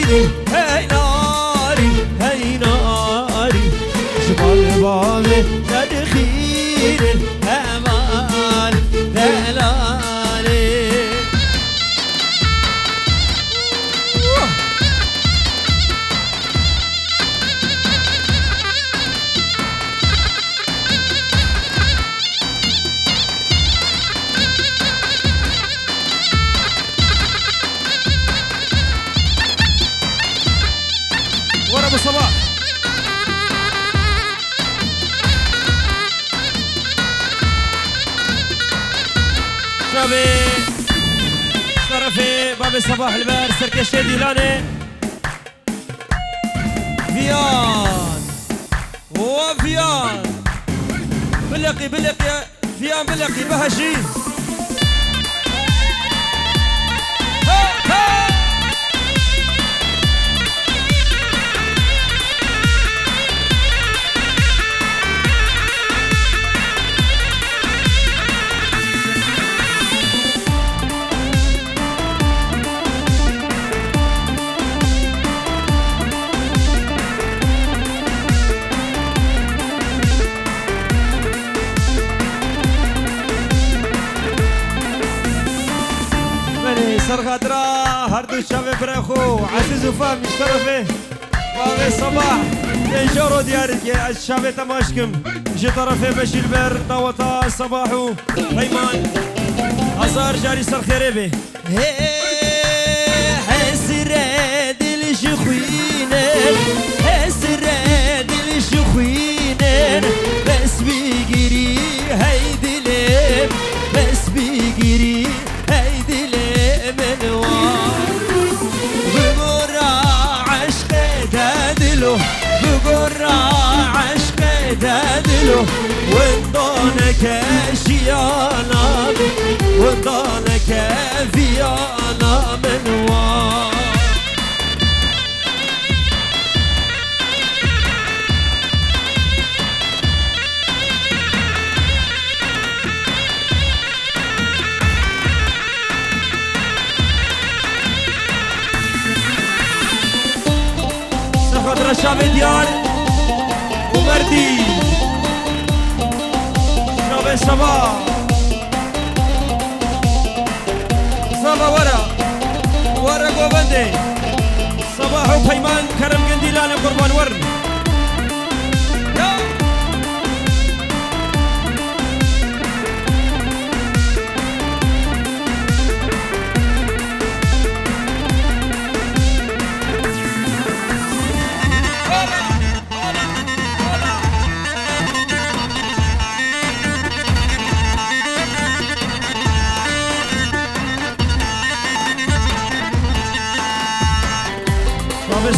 ناري هي ناري هي ناري جبال بابي تدخين الأمان دلالي ورا ابو صباح شابي طرفي باب صباح البار سركشة ديلاني فيان وفيان بلقي فيان بلقي بهشي سرخدرا هردو شابي بريخو عزيز وفهم مشترفه باغي صباح تنجورو ديارك الشابي تماشكم جي طرفه بشي البر داوتا صباحو هيمان هزار جاري سرخيري به حسرة دل شخوينن حسرة دل شخوينن بس بيجري هاي دلم بس بيجري هاي دلم بقرا عشق تدلو بقرا عشق تدلو وانضانك شيانا وانضانك فيانا من وار خاطر الشعب ديار ومردي شعب صباح صباح ورا قوبندي صباح وبيمان كرم قنديلان قربان ورن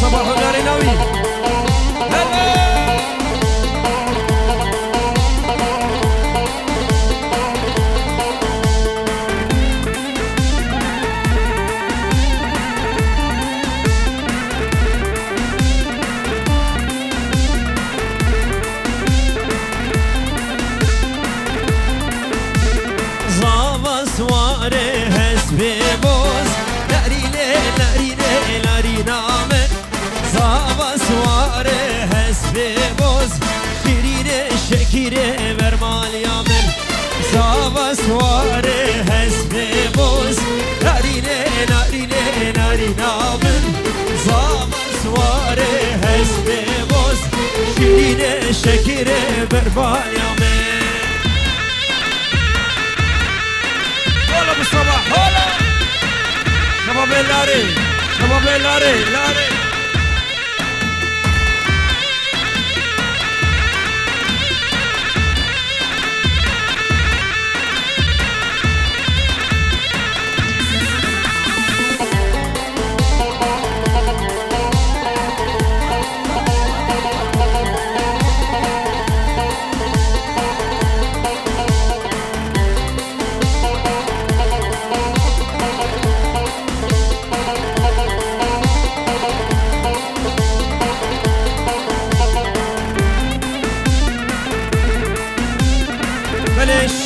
صباح وناري ناوي زاما سواري هسبي بوز ناري ناري نامن زاما سواره هسبي بوز شیرین شکیره برمال یامن زاما سواره هسبي بوز ناری نامن زاما سواره هسبي بوز شیرین شکیره برمال یامن هلا بالصباح هلا شباب لاري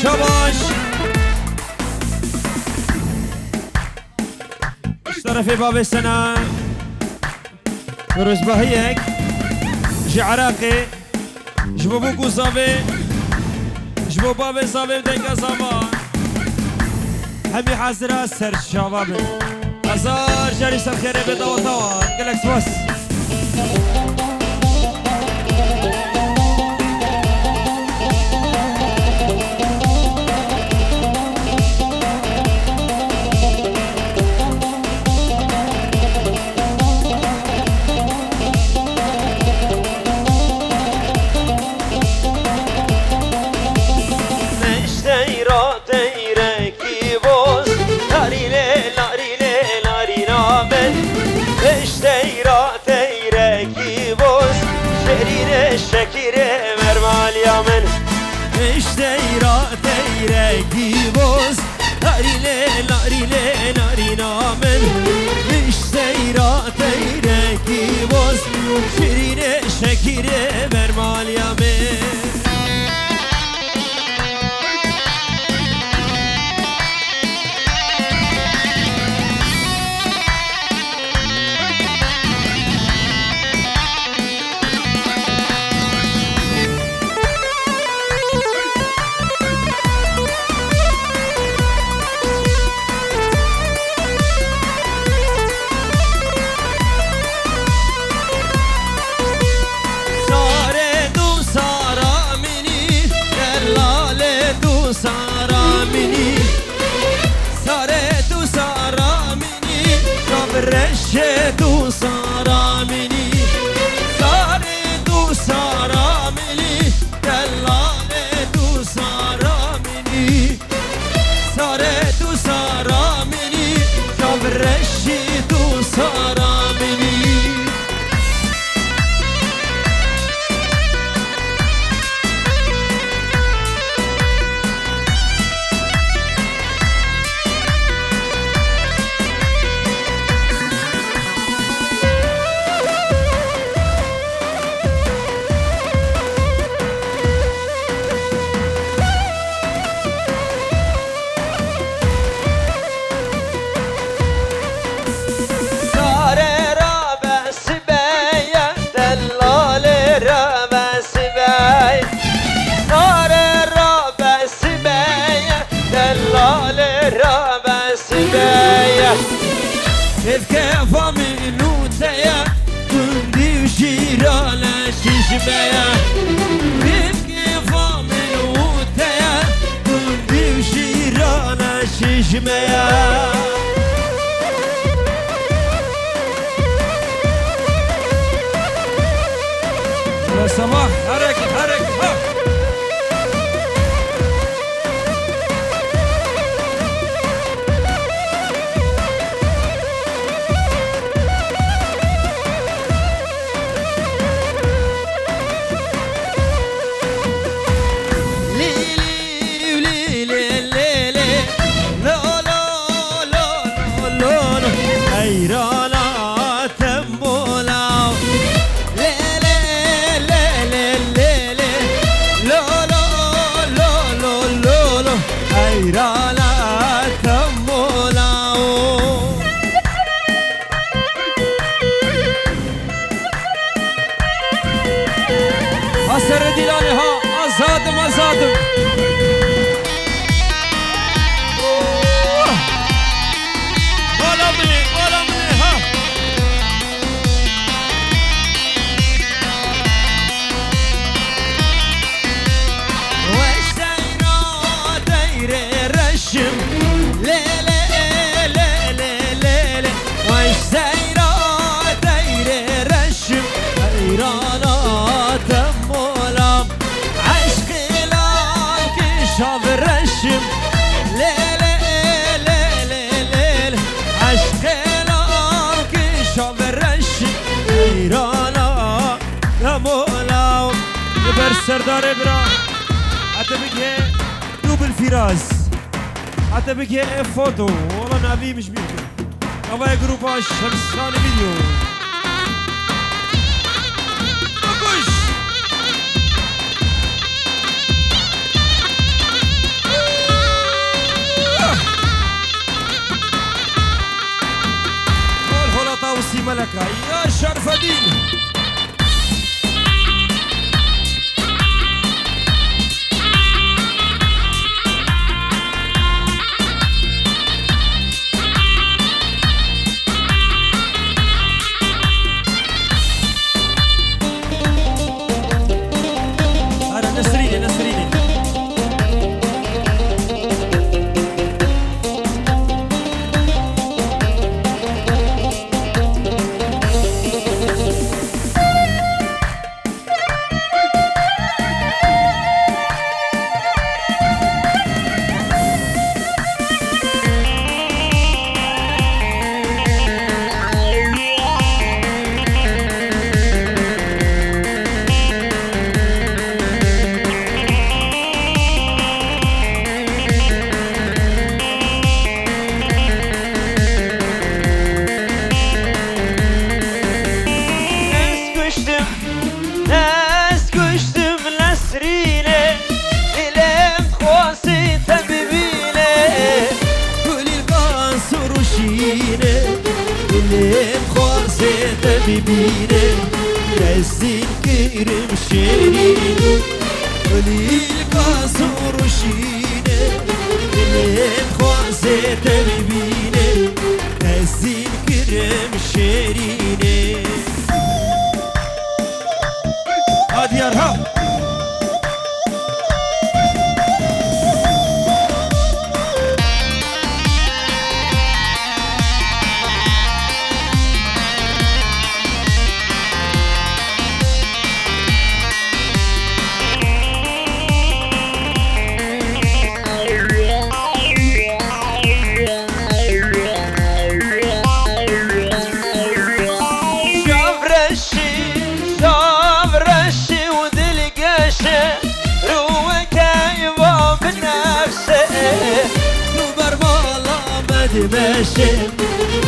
شباش اشترى في باب السنة فروز بهيك جي عراقي جبو بوكو صافي جبو بابي صافي بديك صباح حبي حاسرة سر الشباب أزار جاري سر خيري بدا وطوان قلك سوس شكيرة مرمال يامن ايش دايرة دايرة بوز ناري لي ناري لي ناري نامن ايش دايرة دايرة بوز شيرين شكيرة مرمال يامن رشدو صارامني صاردو صارامني دلالدو صارامني صاردو صارامني شوف رشدو صارامني كيف منوتيا كندي وشيرانا ششبيا كيف منوتيا كندي وشيرانا ششبيا يا صباح حركة حركة أسر دلالي ها أزادم أزادم ولا مني ها وش دايرة دايرة رشم ليلة ليلة ليلة وش دايرة دايرة رشم حيرانة شاف الرشم ليلة ليلة ليلة عشقنا كي شاف الرشم حيرانا يا مولاو يبر سردار ابرا حتى بقى دوب الفراز حتى بقى فوتو والله نبي مش بيكو أبغى جروباش شمسان فيديو بركة يا شرف الدين. ببينه نزل كرم شيرين ولي القصر وشينه اللي خوازت ببينه نزل كرم شيرين هادي يا رهاب ماشي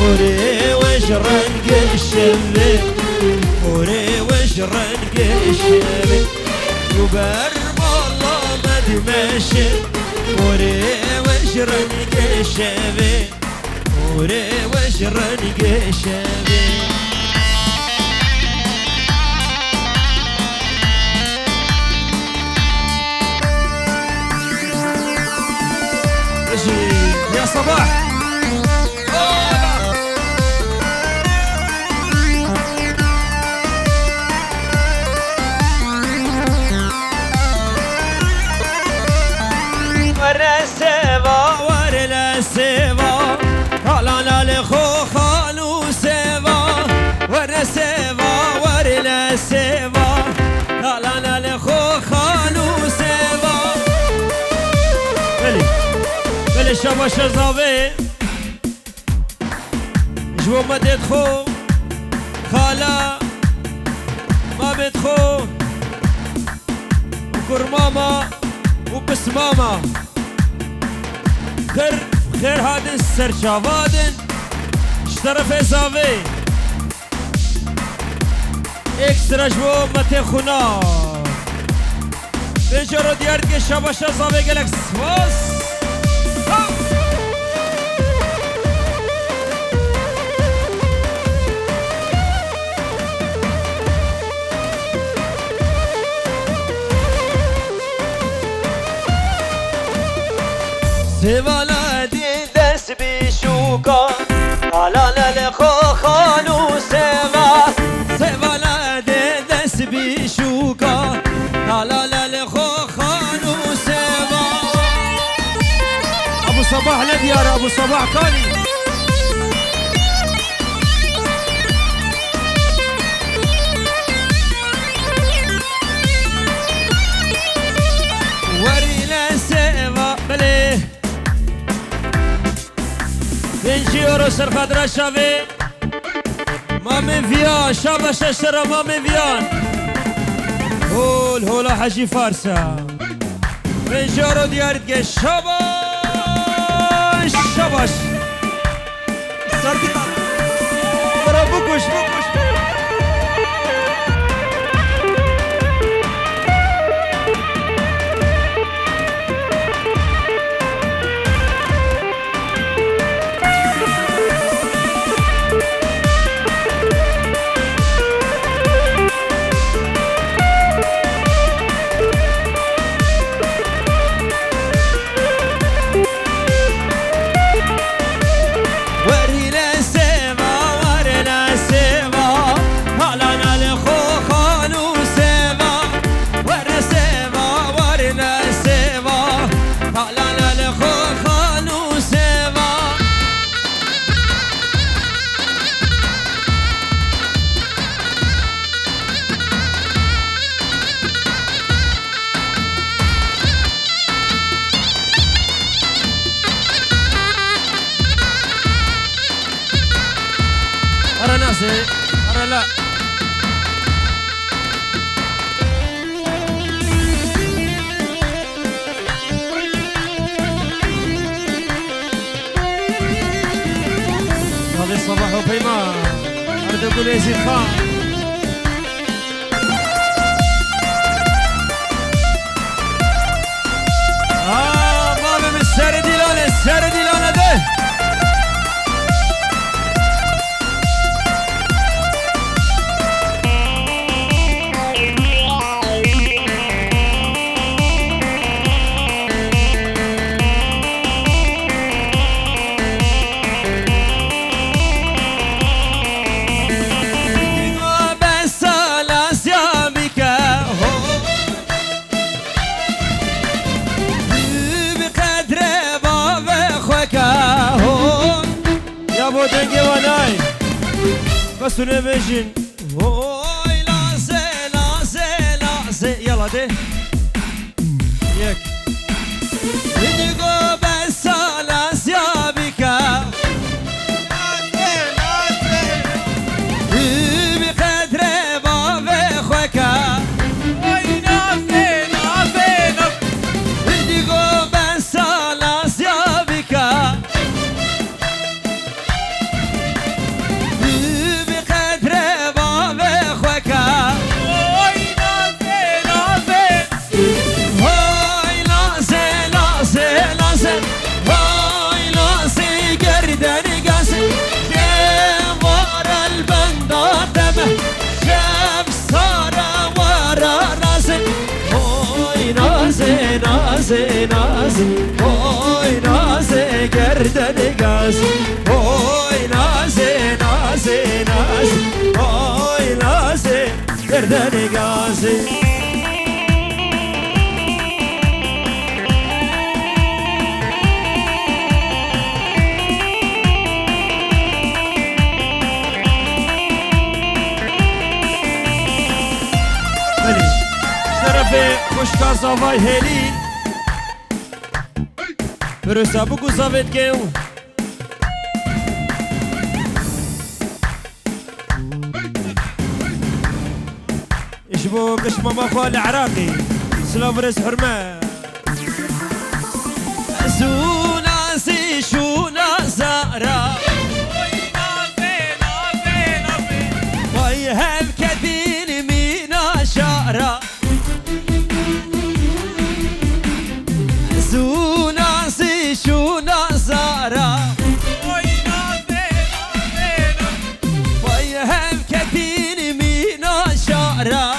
وري وش رنق الشمل وري وش رنق الشمل وبر والله ما ماشي وري وش رنق الشمل وري وش رنق الشمل يا صباح سيفا لا لا لخو خالو سيفا ورا سيفا ورا سيفا لا لا لا لخو خالو سيفا بلي شباش زاوي جو ما تدخو خالا ما بدخو وكر ماما وبس ماما خير هادن سرچاوادن شطرف زاوي اكسترا جو مته خونا بنجرو دیار که شباش زاوي گلک سواس سيفالا دي دس بشوكا لا لا لخو خالو سيفا سيفالا دي دس بشوكا لا لا لا لخو خالو سيفا ابو صباح لديار ابو صباح كاني وري لا سيفا بلي €20 سرخدرا شاوي مامي فيان شابا ششرا مامي فيان هول هولا حجي فارسا €20 ديارت شاباش شاباش سرطان برا بوكوش بوكوش أرى ناسي أرى لا هذا الصباح وفيما أرد أقول يزيد خان مامي من السردي لونه السردي لونه ده دنگی وانای بس نمیشین وای لازه لازه لازه يلا ده يك دیگو بس لاس یا بیکا بقدر باب خوکا وای نافه نافه نافه دیگو بس لاس یا بیکا نازي نازي اوي نازي گردن گاز اوي نازي نازي نازي اوي نازي گردن گازي شرفي خوشكا صافاي هلي برسا بوكو صافيت كيو يشبو قشمة مخوة العراقي سلام رس حرمة زوناسي شونا زارا وي هل كثير مينا شارا زوناسي شونا زارا وي هل كثير مينا شارا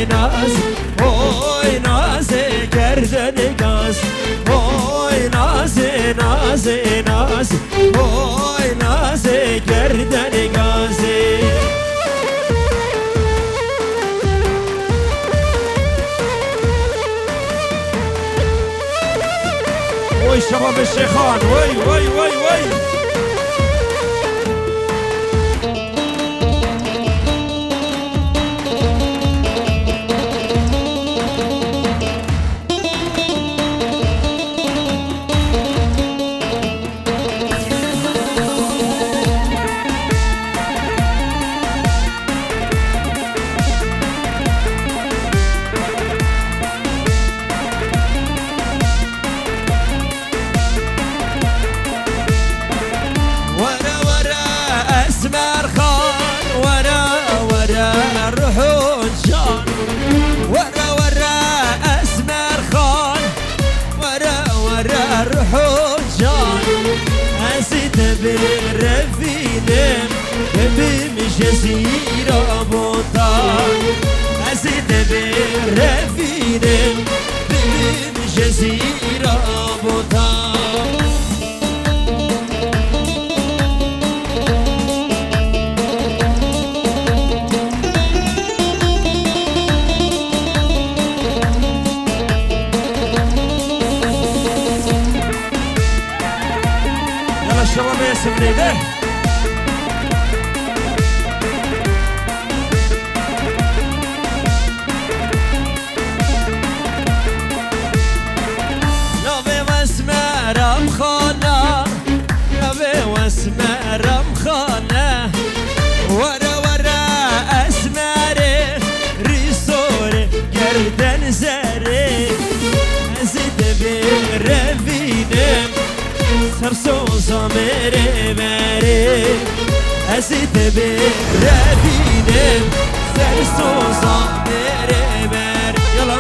ناز اوي نازي گردن گاز اوي نازي نازي ناز اوي نازي گردن گازي وي شباب الشيخان وي وي وي وي بالرفينم بمجزيرة بوطان أزيد بالرفينم بمجزيرة بوطان قاسم ليده نبي واسمه رمخانه نبي واسمه رمخانه ورا ورا اسمره ريسوره گردن زره ازید برفینم سرسوزا مره مره ازید برفینم سرسوزا مره مره يلا